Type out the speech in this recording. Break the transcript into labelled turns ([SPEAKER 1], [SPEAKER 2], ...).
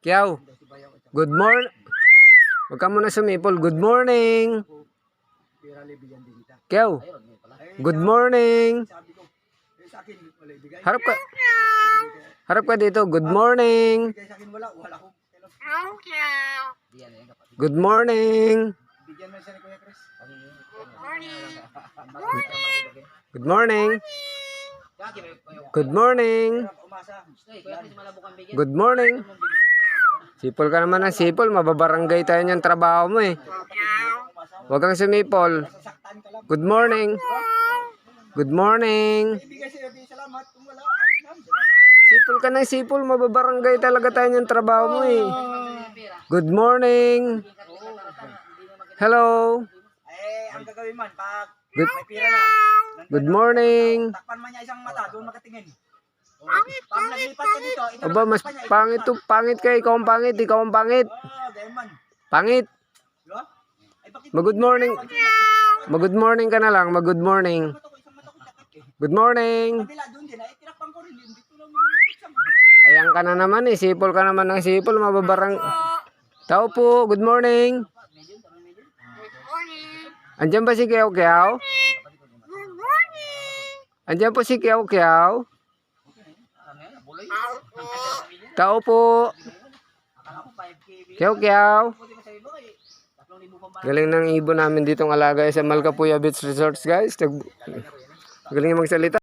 [SPEAKER 1] Kiyaw. Good morning. Huwag ka muna sumipol. Good morning. Kiyaw. Good morning. Harap ka. Harap ka dito. Good morning. Good morning. Good morning. Good morning. Good morning. Sipol ka naman ng sipol. Mababarangay tayo niyang trabaho mo eh. Huwag kang sumipol. Good morning. Good morning. Sipol ka ng sipol. Mababarangay talaga tayo niyang trabaho mo eh. Good morning. Hello.
[SPEAKER 2] Ang gagawin man, pag
[SPEAKER 1] Good,
[SPEAKER 2] may pira na.
[SPEAKER 1] good morning.
[SPEAKER 2] Takpan man niya isang mata, doon makatingin. Pag naglipat ka dito, ito
[SPEAKER 1] Aba, mas pangit to. Pangit ka. Ikaw ang pangit. Ikaw ang pangit.
[SPEAKER 2] ganyan man.
[SPEAKER 1] Pangit.
[SPEAKER 2] Diba? Ay, bakit?
[SPEAKER 1] Mag-good morning. Mag-good morning ka na lang. Mag-good morning.
[SPEAKER 2] Isang mata ko sakit eh.
[SPEAKER 1] Good morning.
[SPEAKER 2] Kabila doon din, ay tinakpan ko rin. Dito lang isang
[SPEAKER 1] Ayan ka na naman eh. Sipol ka naman ng sipol. Mababarang. Tao po. Good morning. Andiyan ba si Kiyaw Kiyaw? Andiyan po si Kiyaw Kiyaw? Tao po. Kiyaw Kiyaw. Galing ng ibon namin ditong alaga sa Malcapuya Beach Resorts guys. Galing magsalita.